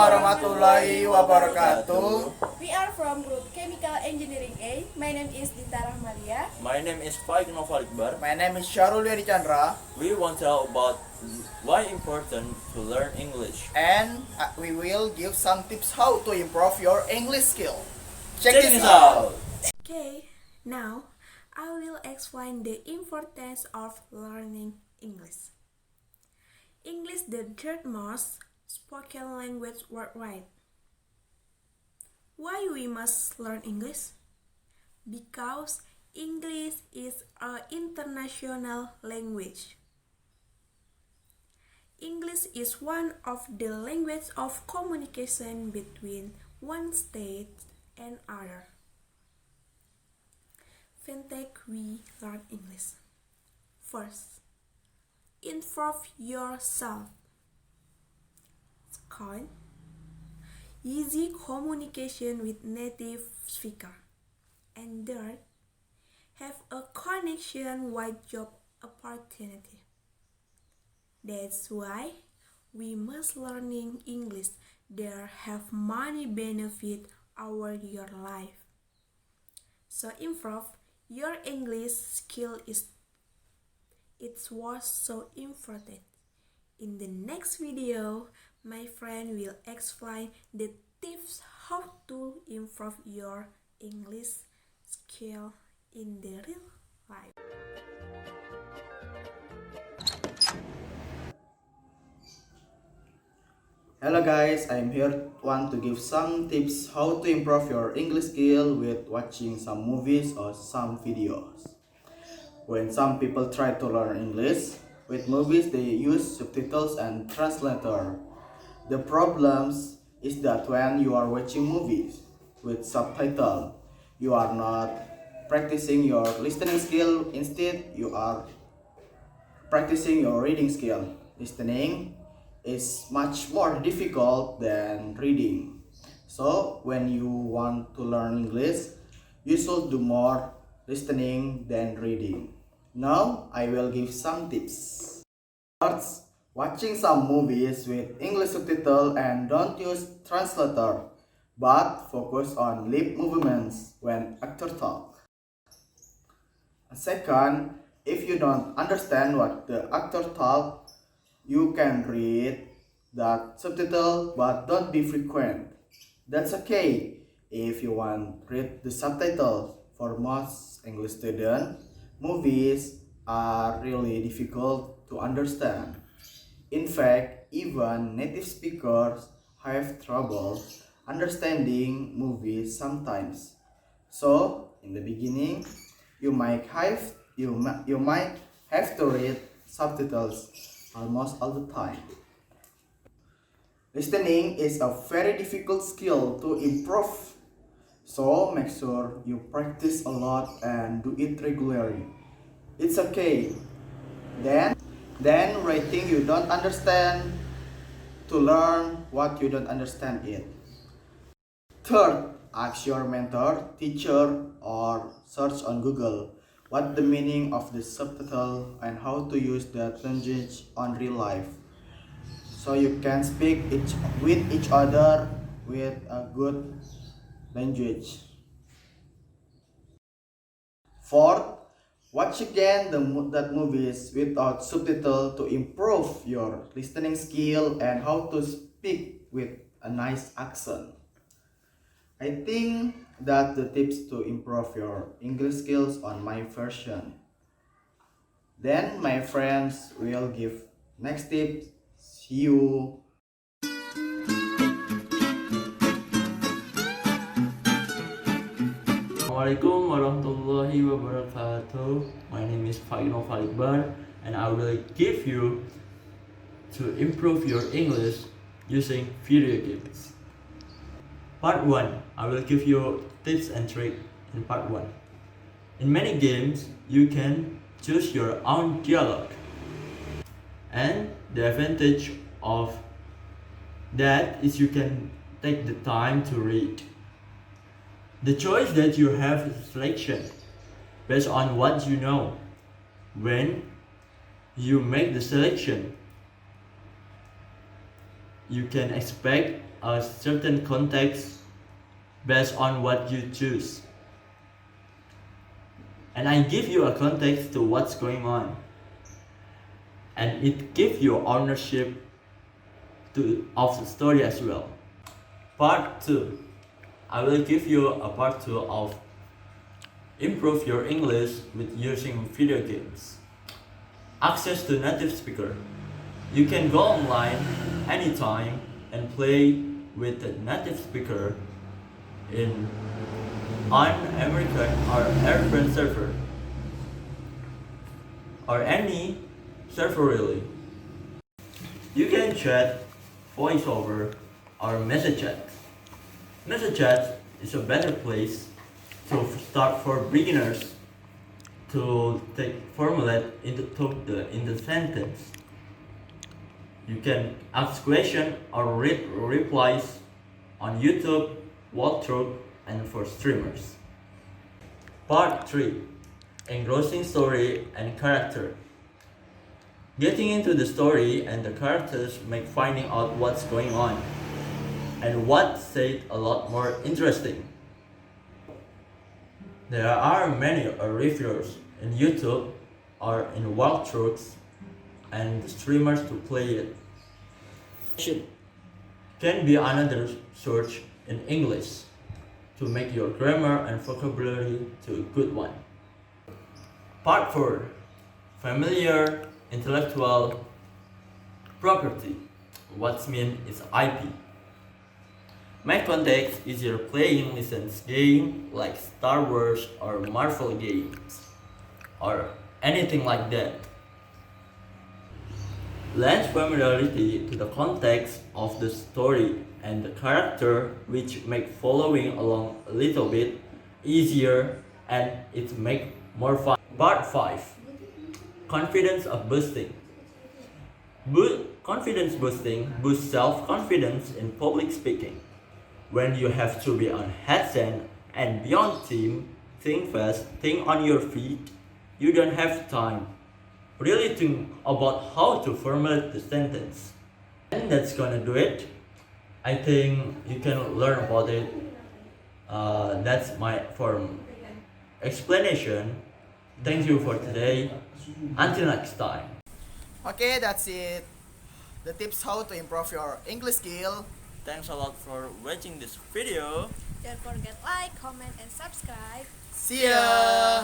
Warahmatullahi Wabarakatuh. We are from Group Chemical Engineering A. My name is Dita Rahmalia. My name is Faiq Naufal Ikbar. My name is Syahrul Dwi Adi Candra. We want to talk about why important to learn English. And we will give some tips how to improve your English skill. Check this out. Okay, now I will explain the importance of learning English. English the third most spoken language worldwide. Why we must learn English? Because English is an international language. English is one of the languages of communication between one state and other. When we learn English. First, improve yourself. Second, easy communication with native speaker. And third, have a connection with job opportunity. That's why we must learning English. There have many benefit our your life. So improve your English skill it was so important. In the next video, my friend will explain the tips how to improve your English skill in the real life. Hello guys, I'm here want to give some tips how to improve your English skill with watching some movies or some videos. When some people try to learn English with movies, they use subtitles and translator. The problems is that when you are watching movies with subtitle, you are not practicing your listening skill. Instead, you are practicing your reading skill. Listening is much more difficult than reading. So when you want to learn English, you should do more listening than reading. Now I will give some tips. First, watching some movies with English subtitle and don't use translator, but focus on lip movements when actor talk. Second, if you don't understand what the actor talk, you can read that subtitle but don't be frequent. That's okay if you want read the subtitle. For most English students, movies are really difficult to understand. In fact, even native speakers have trouble understanding movies sometimes. So, in the beginning, you might have to read subtitles almost all the time. Listening is a very difficult skill to improve. So make sure you practice a lot and do it regularly. It's okay. Then writing you don't understand to learn what you don't understand it. Third, ask your mentor, teacher, or search on Google what the meaning of the subtitle and how to use that language on real life. So you can speak with each other with a good language. Fourth, watch again that movies without subtitle to improve your listening skill and how to speak with a nice accent. I think that the tips to improve your English skills on my version. Then my friends will give next tips. See you. Assalamualaikum Wr.Wb. My name is Faiq Ikbar, and I will give you to improve your English using video games. Part 1. I will give you tips and tricks in part 1. In many games, you can choose your own dialogue. And the advantage of that is you can take the time to read. The choice that you have is selection based on what you know. When you make the selection, you can expect a certain context based on what you choose. And I give you a context to what's going on. And it gives you ownership of the story as well. Part 2. I will give you a part 2 of improve your English with using video games. Access to native speaker. You can go online anytime and play with the native speaker on American or European server or any server really. You can chat, voiceover, or message chat. Message chat is a better place to start for beginners to formulate into sentence. You can ask questions or read replies on YouTube, walkthrough, and for streamers. Part 3. Engrossing story and character. Getting into the story and the characters make finding out what's going on and what said a lot more interesting. There are many reviewers in YouTube or in walkthroughs and streamers to play it. Can be another search in English to make your grammar and vocabulary to a good one. Part 4. Familiar intellectual property. What's mean is IP. My context is you're playing licensed game like Star Wars or Marvel games or anything like that. Lends familiarity to the context of the story and the character, which make following along a little bit easier and it make more fun. Part 5. Confidence boosting. Confidence boosting boosts self-confidence in public speaking. When you have to be on headset and beyond team, think fast, think on your feet, you don't have time. Really think about how to formulate the sentence. And that's gonna do it. I think you can learn about it. That's my explanation. Thank you for today. Until next time. Okay, that's it. The tips how to improve your English skill. Thanks a lot for watching this video. Don't forget like, comment, and subscribe. See ya!